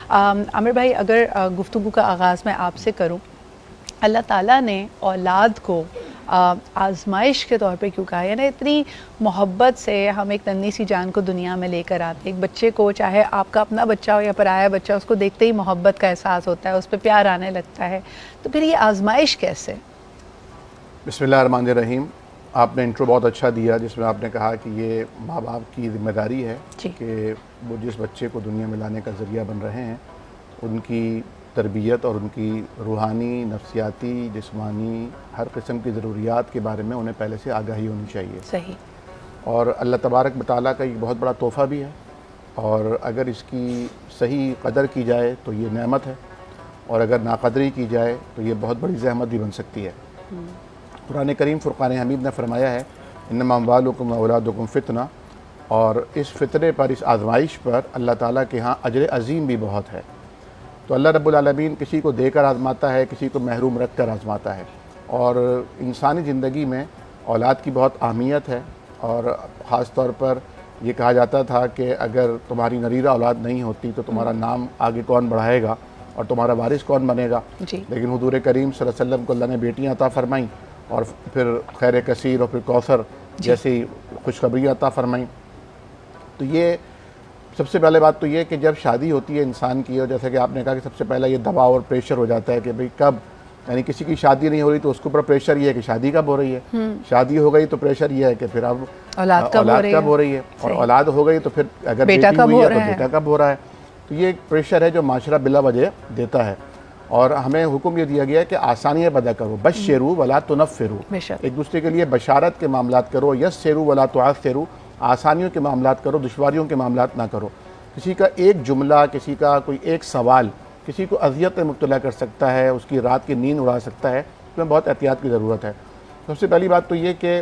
عامر بھائی، اگر گفتگو کا آغاز میں آپ سے کروں، اللہ تعالیٰ نے اولاد کو آزمائش کے طور پہ کیوں کہا؟ یعنی اتنی محبت سے ہم ایک ننھی سی جان کو دنیا میں لے کر آتے ہیں. ایک بچے کو، چاہے آپ کا اپنا بچہ ہو یا پرایا بچہ، اس کو دیکھتے ہی محبت کا احساس ہوتا ہے، اس پہ پیار آنے لگتا ہے. تو پھر یہ آزمائش کیسے؟ بسم اللہ الرحمن الرحیم. آپ نے انٹرو بہت اچھا دیا، جس میں آپ نے کہا کہ یہ ماں باپ کی ذمہ داری ہے کہ وہ جس بچے کو دنیا میں لانے کا ذریعہ بن رہے ہیں ان کی تربیت اور ان کی روحانی، نفسیاتی، جسمانی ہر قسم کی ضروریات کے بارے میں انہیں پہلے سے آگاہی ہونی چاہیے. صحیح. اور اللہ تبارک و تعالیٰ کا ایک بہت بڑا تحفہ بھی ہے، اور اگر اس کی صحیح قدر کی جائے تو یہ نعمت ہے، اور اگر ناقدری کی جائے تو یہ بہت بڑی زحمت بھی بن سکتی ہے. قرآن کریم فرقان حمید نے فرمایا ہے انما اموالکم واولادکم فتنہ، اور اس فطرے پر، اس آزمائش پر اللہ تعالیٰ کے ہاں اجر عظیم بھی بہت ہے. تو اللہ رب العالمین کسی کو دے کر آزماتا ہے، کسی کو محروم رکھ کر آزماتا ہے. اور انسانی زندگی میں اولاد کی بہت اہمیت ہے، اور خاص طور پر یہ کہا جاتا تھا کہ اگر تمہاری نریرہ اولاد نہیں ہوتی تو تمہارا نام آگے کون بڑھائے گا اور تمہارا وارث کون بنے گا. لیکن حضور کریم صلی اللہ علیہ وسلم کو اللہ نے بیٹیاں عطا فرمائیں، اور پھر خیر کثیر اور پھر کوثر جیسی خوشخبریاں عطا فرمائیں. تو یہ سب سے پہلے بات تو یہ کہ جب شادی ہوتی ہے انسان کی، اور جیسا کہ آپ نے کہا کہ سب سے پہلا یہ دباؤ اور پریشر ہو جاتا ہے کہ بھئی کب، یعنی کسی کی شادی نہیں ہو رہی تو اس کے اوپر پریشر یہ ہے کہ شادی کب ہو رہی ہے. شادی ہو گئی تو پریشر یہ ہے کہ پھر اب اولاد کب ہو رہی ہے، اور اولاد ہو گئی تو پھر اگر بیٹی ہوئی ہے تو بیٹا کب ہو رہا ہے. تو یہ ایک پریشر ہے جو معاشرہ بلا وجہ دیتا ہے. اور ہمیں حکم یہ دیا گیا ہے کہ آسانیاں پیدا کرو، بشروا ولا تنفروا، ایک دوسرے کے لیے بشارت کے معاملات کرو، یسروا ولا تعسروا، آسانیوں کے معاملات کرو، دشواریوں کے معاملات نہ کرو. کسی کا ایک جملہ، کسی کا کوئی ایک سوال کسی کو اذیت میں مبتلا کر سکتا ہے، اس کی رات کی نیند اڑا سکتا ہے. اس میں بہت احتیاط کی ضرورت ہے. سب سے پہلی بات تو یہ کہ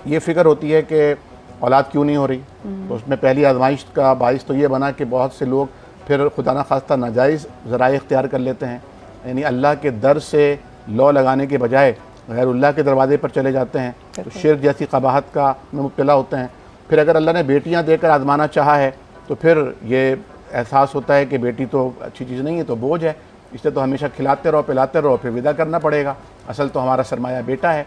یہ فکر ہوتی ہے کہ اولاد کیوں نہیں ہو رہی. تو اس میں پہلی آزمائش کا باعث تو یہ بنا کہ بہت سے لوگ پھر خدا نخواستہ ناجائز ذرائع اختیار کر لیتے ہیں، یعنی اللہ کے در سے لو لگانے کے بجائے غیر اللہ کے دروازے پر چلے جاتے ہیں، تو شرک جیسی قباحت کا میں مبتلا ہوتے ہیں. پھر اگر اللہ نے بیٹیاں دے کر آزمانا چاہا ہے تو پھر یہ احساس ہوتا ہے کہ بیٹی تو اچھی چیز نہیں ہے، تو بوجھ ہے، اس سے تو ہمیشہ کھلاتے رہو، پلاتے رہو، پھر ودا کرنا پڑے گا. اصل تو ہمارا سرمایہ بیٹا ہے.